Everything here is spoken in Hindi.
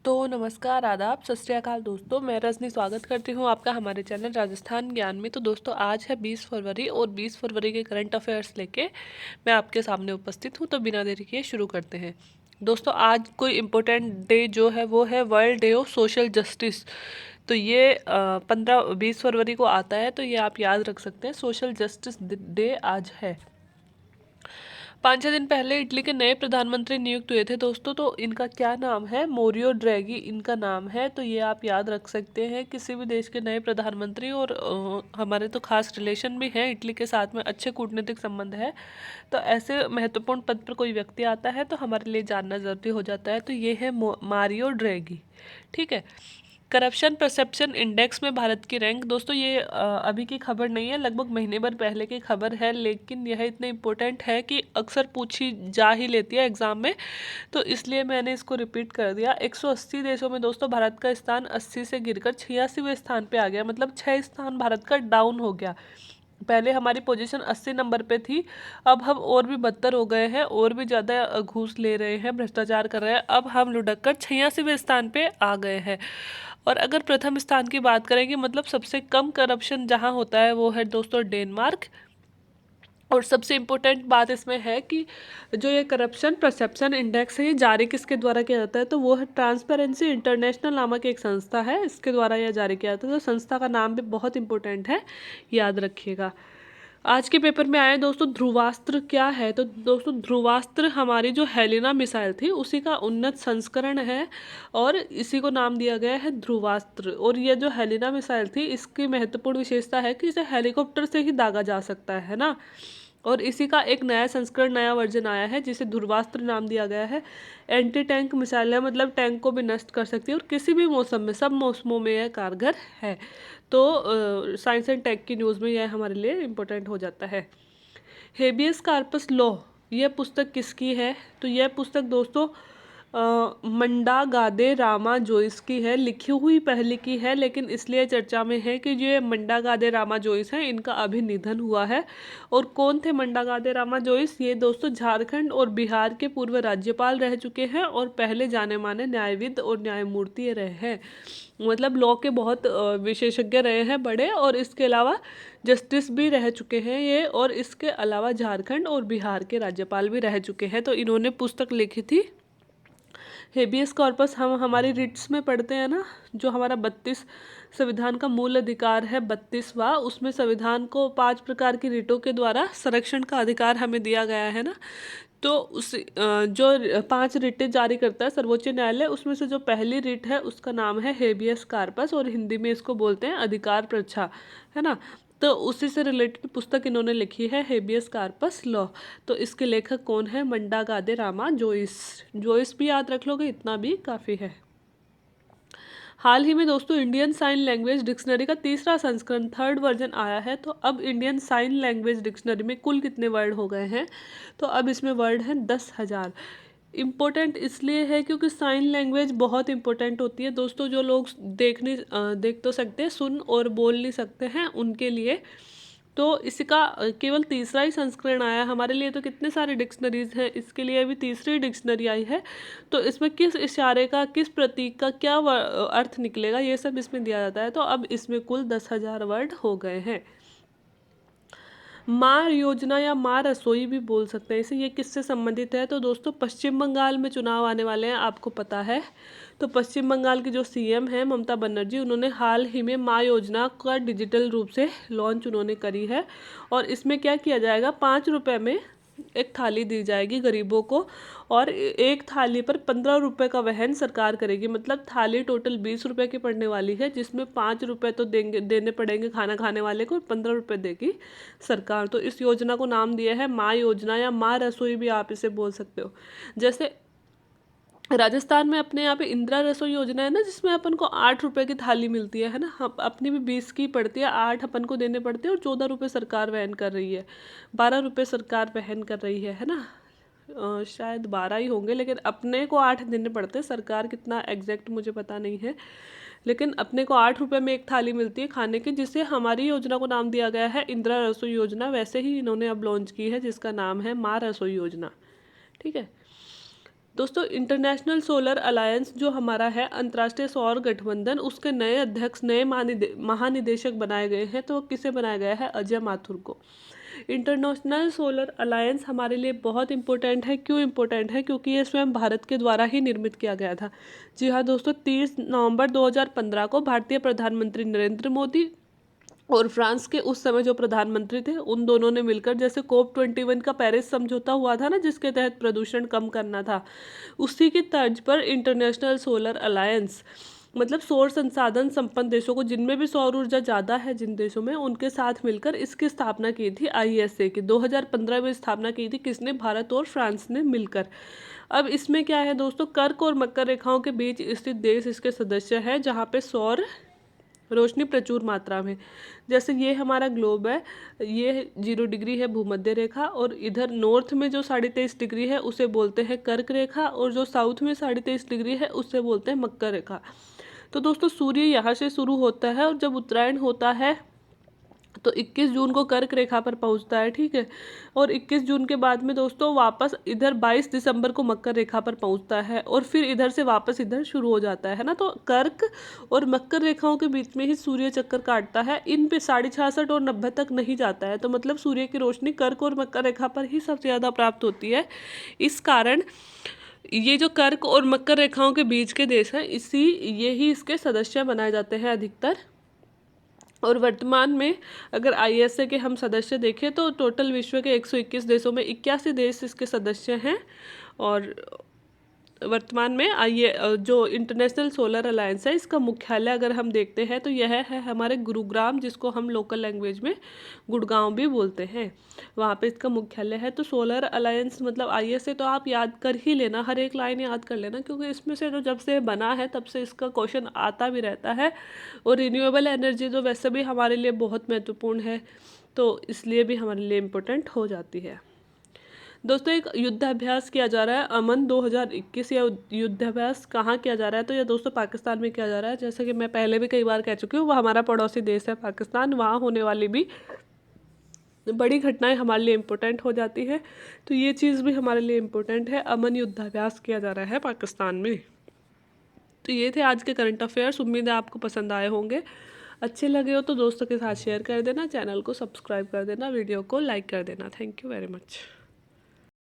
तो नमस्कार, आदाब, सत श्री अकाल दोस्तों। मैं रजनी स्वागत करती हूँ आपका हमारे चैनल राजस्थान ज्ञान में। तो दोस्तों आज है 20 फरवरी और 20 फरवरी के करंट अफेयर्स लेके मैं आपके सामने उपस्थित हूँ। तो बिना देरी किए शुरू करते हैं। दोस्तों आज कोई इम्पोर्टेंट डे जो है वो है world day of social justice. तो ये 15-20 फरवरी को आता है, तो ये आप याद रख सकते हैं, सोशल जस्टिस डे आज है। 5-6 दिन पहले इटली के नए प्रधानमंत्री नियुक्त हुए थे दोस्तों। तो इनका क्या नाम है? मोरियो ड्रैगी इनका नाम है। तो ये आप याद रख सकते हैं। किसी भी देश के नए प्रधानमंत्री, और हमारे तो खास रिलेशन भी है इटली के साथ में, अच्छे कूटनीतिक संबंध है। तो ऐसे महत्वपूर्ण पद पर कोई व्यक्ति आता है तो हमारे लिए जानना ज़रूरी हो जाता है। तो ये है मारियो ड्रैगी। ठीक है। करप्शन परसेप्शन इंडेक्स में भारत की रैंक। दोस्तों ये अभी की खबर नहीं है, लगभग महीने भर पहले की खबर है, लेकिन यह इतनी इम्पोर्टेंट है कि अक्सर पूछी जा ही लेती है एग्जाम में, तो इसलिए मैंने इसको रिपीट कर दिया। 180 देशों में दोस्तों भारत का स्थान 80 से गिरकर 86वें स्थान पे आ गया, मतलब 6 स्थान भारत का डाउन हो गया। पहले हमारी पोजीशन 80 नंबर पे थी, अब हम और भी बदतर हो गए हैं, और भी ज़्यादा घूस ले रहे हैं, भ्रष्टाचार कर रहे हैं। अब हम लुढ़क कर 86वें स्थान पे आ गए हैं। और अगर प्रथम स्थान की बात करें कि मतलब सबसे कम करप्शन जहां होता है, वो है दोस्तों डेनमार्क। और सबसे इम्पोर्टेंट बात इसमें है कि जो ये करप्शन परसेप्शन इंडेक्स है, ये जारी किसके द्वारा किया जाता है? तो वो है ट्रांसपेरेंसी इंटरनेशनल नामक एक संस्था है, इसके द्वारा यह जारी किया जाता है। तो संस्था का नाम भी बहुत इंपॉर्टेंट है, याद रखिएगा। आज के पेपर में आए दोस्तों, ध्रुवास्त्र क्या है? तो दोस्तों ध्रुवास्त्र हमारी जो हेलिना मिसाइल थी उसी का उन्नत संस्करण है, और इसी को नाम दिया गया है ध्रुवास्त्र। और ये जो हेलिना मिसाइल थी, इसकी महत्वपूर्ण विशेषता है कि इसे हेलीकॉप्टर से ही दागा जा सकता है ना। और इसी का एक नया संस्करण, नया वर्जन आया है, जिसे ध्रुवास्त्र नाम दिया गया है। एंटी टैंक मिसाइल है, मतलब टैंक को भी नष्ट कर सकती है, और किसी भी मौसम में, सब मौसमों में यह कारगर है। तो साइंस एंड टेक की न्यूज़ में यह हमारे लिए इम्पोर्टेंट हो जाता है। हेबियस कार्पस लॉ, यह पुस्तक किसकी है? तो यह पुस्तक दोस्तों मंडा गादे रामा जोइस की है, लिखी हुई पहले की है, लेकिन इसलिए चर्चा में है कि जो ये मंडा गादे रामा जोइस हैं, इनका अभी निधन हुआ है। और कौन थे मंडा गादे रामा जोइस? ये दोस्तों झारखंड और बिहार के पूर्व राज्यपाल रह चुके हैं, और पहले जाने माने न्यायविद और न्यायमूर्ति रहे हैं। मतलब लॉ के बहुत विशेषज्ञ रहे हैं बड़े, और इसके अलावा जस्टिस भी रह चुके हैं ये, और इसके अलावा झारखंड और बिहार के राज्यपाल भी रह चुके हैं। तो इन्होंने पुस्तक लिखी थी हेबियस कॉर्पस। हम हमारी रिट्स में पढ़ते हैं ना, जो हमारा 32 संविधान का मूल अधिकार है, 32वां, उसमें संविधान को 5 प्रकार की रिटों के द्वारा संरक्षण का अधिकार हमें दिया गया है ना। तो उस जो 5 रिटें जारी करता है सर्वोच्च न्यायालय, उसमें से जो पहली रिट है उसका नाम है हेबियस कार्पस, और हिंदी में इसको बोलते हैं अधिकार प्रच्छा, है ना। तो उसी से रिलेटेड पुस्तक इन्होंने लिखी है, हेबियस कार्पस लॉ। तो इसके लेखक कौन है? मंडा गादे रामा जोइस। जोइस भी याद रख लोगे, इतना भी काफ़ी है। हाल ही में दोस्तों इंडियन साइन लैंग्वेज डिक्शनरी का तीसरा संस्करण, थर्ड वर्जन आया है। तो अब इंडियन साइन लैंग्वेज डिक्शनरी में कुल कितने वर्ड हो गए हैं? तो अब इसमें वर्ड हैं 10,000। इम्पोर्टेंट इसलिए है क्योंकि साइन लैंग्वेज बहुत इंपॉर्टेंट होती है दोस्तों। जो लोग देख तो सकते हैं, सुन और बोल नहीं सकते हैं, उनके लिए। तो इसका केवल तीसरा ही संस्करण आया हमारे लिए, तो कितने सारे डिक्शनरीज हैं, इसके लिए अभी तीसरी डिक्शनरी आई है। तो इसमें किस इशारे का, किस प्रतीक का क्या अर्थ निकलेगा, ये सब इसमें दिया जाता है। तो अब इसमें कुल 10,000 वर्ड हो गए हैं। माँ योजना या माँ रसोई भी बोल सकते हैं इसे, ये किससे संबंधित है? तो दोस्तों पश्चिम बंगाल में चुनाव आने वाले हैं, आपको पता है। तो पश्चिम बंगाल की जो सीएम है ममता बनर्जी, उन्होंने हाल ही में माँ योजना का डिजिटल रूप से लॉन्च उन्होंने करी है। और इसमें क्या किया जाएगा, 5 रुपये में एक थाली दी जाएगी गरीबों को, और एक थाली पर 15 रुपये का वहन सरकार करेगी। मतलब थाली टोटल 20 रुपये की पड़ने वाली है, जिसमें 5 रुपये तो देने पड़ेंगे खाना खाने वाले को, और 15 रुपये देगी सरकार। तो इस योजना को नाम दिया है माँ योजना, या माँ रसोई भी आप इसे बोल सकते हो। जैसे राजस्थान में अपने यहाँ पे इंदिरा रसोई योजना है ना, जिसमें अपन को 8 रुपये की थाली मिलती है ना। हम अपनी भी 20 की पड़ती है, 8 अपन को देने पड़ते हैं, और 14 रुपये सरकार वहन कर रही है, 12 रुपये सरकार वहन कर रही है ना। शायद 12 ही होंगे, लेकिन अपने को 8 देने पड़ते हैं, सरकार कितना एग्जैक्ट मुझे पता नहीं है। लेकिन अपने को 8 रुपये में एक थाली मिलती है खाने की, जिसे हमारी योजना को नाम दिया गया है इंदिरा रसोई योजना। वैसे ही इन्होंने अब लॉन्च की है, जिसका नाम है माँ रसोई योजना। ठीक है। दोस्तों इंटरनेशनल सोलर अलायंस जो हमारा है अंतर्राष्ट्रीय सौर गठबंधन, उसके नए अध्यक्ष, नए महानिदेशक बनाए गए हैं। तो किसे बनाया गया है? अजय माथुर को। इंटरनेशनल सोलर अलायंस हमारे लिए बहुत इंपॉर्टेंट है। क्यों इंपॉर्टेंट है? क्योंकि ये स्वयं भारत के द्वारा ही निर्मित किया गया था। जी हाँ दोस्तों, 30 नवंबर 2015 को भारतीय प्रधानमंत्री नरेंद्र मोदी और फ्रांस के उस समय जो प्रधानमंत्री थे, उन दोनों ने मिलकर, जैसे COP21 का पेरिस समझौता हुआ था ना, जिसके तहत प्रदूषण कम करना था, उसी की तर्ज पर इंटरनेशनल सोलर अलायंस, मतलब सौर संसाधन संपन्न देशों को, जिनमें भी सौर ऊर्जा ज़्यादा है जिन देशों में, उनके साथ मिलकर इसकी स्थापना की थी। ISA की 2015 में स्थापना की थी। किसने? भारत और फ्रांस ने मिलकर। अब इसमें क्या है दोस्तों, कर्क और मकर रेखाओं के बीच स्थित देश इसके सदस्य हैं, जहाँ पे सौर रोशनी प्रचुर मात्रा में, जैसे ये हमारा ग्लोब है, ये 0 डिग्री है भूमध्य रेखा, और इधर नॉर्थ में जो 23.5 डिग्री है उसे बोलते हैं कर्क रेखा, और जो साउथ में 23.5 डिग्री है उससे बोलते हैं मकर रेखा। तो दोस्तों सूर्य यहाँ से शुरू होता है, और जब उत्तरायण होता है तो 21 जून को कर्क रेखा पर पहुंचता है, ठीक है। और 21 जून के बाद में दोस्तों वापस इधर 22 दिसंबर को मकर रेखा पर पहुंचता है, और फिर इधर से वापस इधर शुरू हो जाता है ना। तो कर्क और मकर रेखाओं के बीच में ही सूर्य चक्कर काटता है। इन पे 66.5 और 90 तक नहीं जाता है। तो मतलब सूर्य की रोशनी कर्क और मकर रेखा पर ही सबसे ज़्यादा प्राप्त होती है। इस कारण ये जो कर्क और मकर रेखाओं के बीच के देश हैं, यही इसके सदस्य बनाए जाते हैं अधिकतर। और वर्तमान में अगर ISA के हम सदस्य देखें तो टोटल विश्व के 121 देशों में 81 देश इसके सदस्य हैं। और वर्तमान में जो इंटरनेशनल सोलर अलायंस है, इसका मुख्यालय अगर हम देखते हैं तो यह है हमारे गुरुग्राम, जिसको हम लोकल लैंग्वेज में गुड़गांव भी बोलते हैं, वहाँ पे इसका मुख्यालय है। तो सोलर अलायंस मतलब ISA तो आप याद कर ही लेना, हर एक लाइन याद कर लेना, क्योंकि इसमें से जो जब से बना है तब से इसका क्वेश्चन आता भी रहता है। और रिन्यूएबल एनर्जी तो वैसे भी हमारे लिए बहुत महत्वपूर्ण है, तो इसलिए भी हमारे लिए इम्पोर्टेंट हो जाती है। दोस्तों एक युद्धाभ्यास किया जा रहा है अमन 2021। या युद्धाभ्यास कहाँ किया जा रहा है? तो यह दोस्तों पाकिस्तान में किया जा रहा है। जैसे कि मैं पहले भी कई बार कह चुकी हूँ, वह हमारा पड़ोसी देश है पाकिस्तान। वहाँ होने वाली भी बड़ी घटनाएं हमारे लिए इम्पोर्टेंट हो जाती है। तो ये चीज़ भी हमारे लिए इम्पोर्टेंट है। अमन युद्धाभ्यास किया जा रहा है पाकिस्तान में। तो ये थे आज के करंट अफेयर्स। उम्मीद है आपको पसंद आए होंगे। अच्छे लगे हो तो दोस्तों के साथ शेयर कर देना, चैनल को सब्सक्राइब कर देना, वीडियो को लाइक कर देना। Thank you very much.